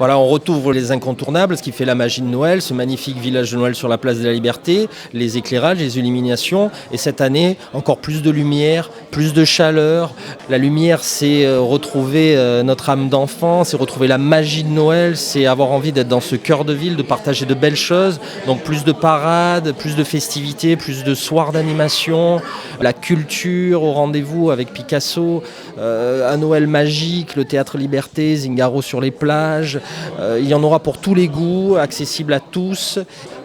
Voilà, on retrouve les incontournables, ce qui fait la magie de Noël, ce magnifique village de Noël sur la place de la Liberté, les éclairages, les illuminations. Et cette année, encore plus de lumière, plus de chaleur. La lumière, c'est retrouver notre âme d'enfant, c'est retrouver la magie de Noël, c'est avoir envie d'être dans ce cœur de ville, de partager de belles choses. Donc plus de parades, plus de festivités, plus de soirs d'animation, la culture au rendez-vous avec Picasso, un Noël magique, le théâtre Liberté, Zingaro sur les plages. Il y en aura pour tous les goûts, accessible à tous.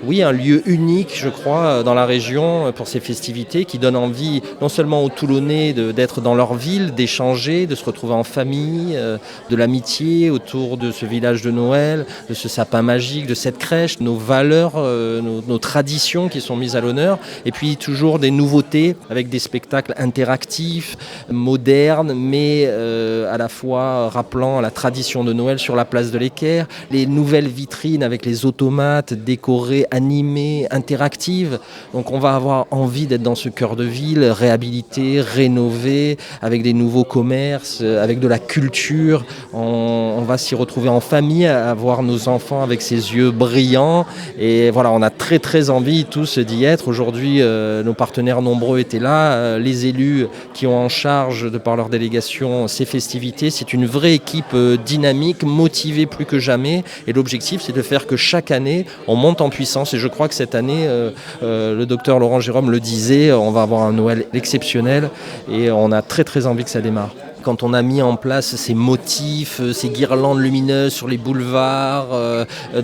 Oui, un lieu unique, je crois, dans la région pour ces festivités qui donne envie non seulement aux Toulonnais d'être dans leur ville, d'échanger, de se retrouver en famille, de l'amitié autour de ce village de Noël, de ce sapin magique, de cette crèche, nos valeurs, nos traditions qui sont mises à l'honneur. Et puis toujours des nouveautés avec des spectacles interactifs, modernes, mais à la fois rappelant la tradition de Noël sur la place de l'Équerre, les nouvelles vitrines avec les automates décorés, animées, interactives. Donc on va avoir envie d'être dans ce cœur de ville, réhabilité, rénové, avec des nouveaux commerces, avec de la culture. On va s'y retrouver en famille, à voir nos enfants avec ces yeux brillants. Et voilà, on a très très envie tous d'y être. Aujourd'hui, nos partenaires nombreux étaient là, les élus qui ont en charge, de par leur délégation, ces festivités. C'est une vraie équipe dynamique, motivée plus que jamais. Et l'objectif, c'est de faire que chaque année, on monte en puissance. Et je crois que cette année, le docteur Laurent Jérôme le disait, on va avoir un Noël exceptionnel et on a très très envie que ça démarre. Quand on a mis en place ces motifs, ces guirlandes lumineuses sur les boulevards,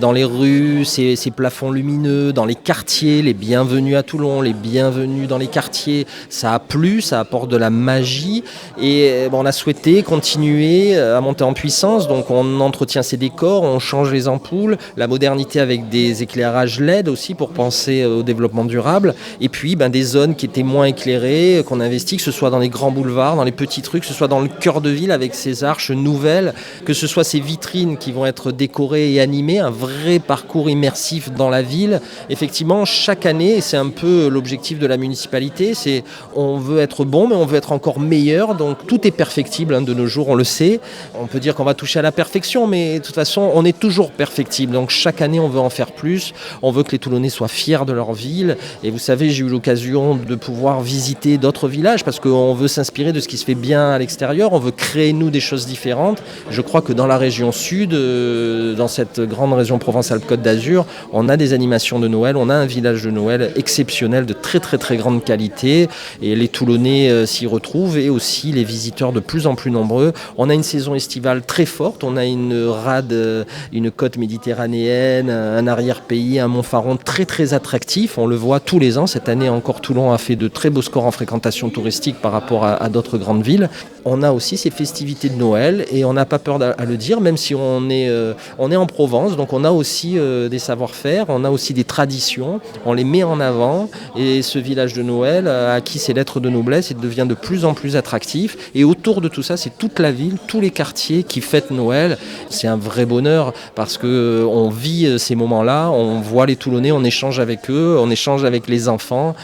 dans les rues, ces plafonds lumineux, dans les quartiers, les bienvenus à Toulon, les bienvenus dans les quartiers, ça a plu, ça apporte de la magie et on a souhaité continuer à monter en puissance. Donc on entretient ces décors, on change les ampoules, la modernité avec des éclairages LED aussi pour penser au développement durable et puis des zones qui étaient moins éclairées, qu'on investit, que ce soit dans les grands boulevards, dans les petits trucs, que ce soit dans le cœur de ville avec ces arches nouvelles, que ce soit ces vitrines qui vont être décorées et animées, un vrai parcours immersif dans la ville. Effectivement, chaque année, et c'est un peu l'objectif de la municipalité, c'est on veut être bon, mais on veut être encore meilleur, donc tout est perfectible de nos jours, on le sait. On peut dire qu'on va toucher à la perfection, mais de toute façon, on est toujours perfectible, donc chaque année, on veut en faire plus, on veut que les Toulonnais soient fiers de leur ville, et vous savez, j'ai eu l'occasion de pouvoir visiter d'autres villages, parce qu'on veut s'inspirer de ce qui se fait bien à l'extérieur. On veut créer, nous, des choses différentes. Je crois que dans la région sud, dans cette grande région Provence-Alpes-Côte d'Azur, on a des animations de Noël, on a un village de Noël exceptionnel, de très très très grande qualité. Et les Toulonnais s'y retrouvent et aussi les visiteurs de plus en plus nombreux. On a une saison estivale très forte, on a une rade, une côte méditerranéenne, un arrière-pays, un Montfaron très très attractif. On le voit tous les ans. Cette année encore, Toulon a fait de très beaux scores en fréquentation touristique par rapport à d'autres grandes villes. On a aussi ces festivités de Noël et on n'a pas peur à le dire, même si on est en Provence, donc on a aussi des savoir-faire, on a aussi des traditions, on les met en avant et ce village de Noël a acquis ses lettres de noblesse et devient de plus en plus attractif. Et autour de tout ça, c'est toute la ville, tous les quartiers qui fêtent Noël. C'est un vrai bonheur parce qu'on vit ces moments-là, on voit les Toulonnais, on échange avec eux, on échange avec les enfants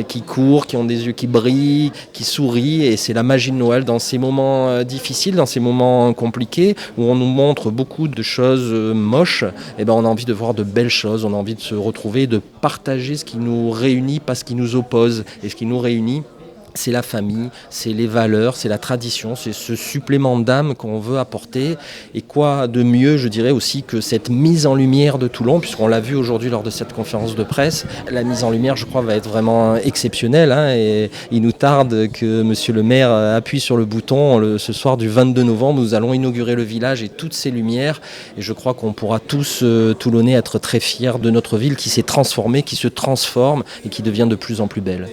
qui courent, qui ont des yeux qui brillent, qui sourient et c'est la magie de Noël dans ces moments difficiles, dans ces moments compliqués où on nous montre beaucoup de choses moches, et on a envie de voir de belles choses, on a envie de se retrouver, de partager ce qui nous réunit, pas ce qui nous oppose. Et ce qui nous réunit, c'est la famille, c'est les valeurs, c'est la tradition, c'est ce supplément d'âme qu'on veut apporter. Et quoi de mieux, je dirais aussi, que cette mise en lumière de Toulon, puisqu'on l'a vu aujourd'hui lors de cette conférence de presse. La mise en lumière, je crois, va être vraiment exceptionnelle. Et il nous tarde que monsieur le maire appuie sur le bouton. Ce soir du 22 novembre, nous allons inaugurer le village et toutes ces lumières. Et je crois qu'on pourra tous, Toulonnais, être très fiers de notre ville qui s'est transformée, qui se transforme et qui devient de plus en plus belle.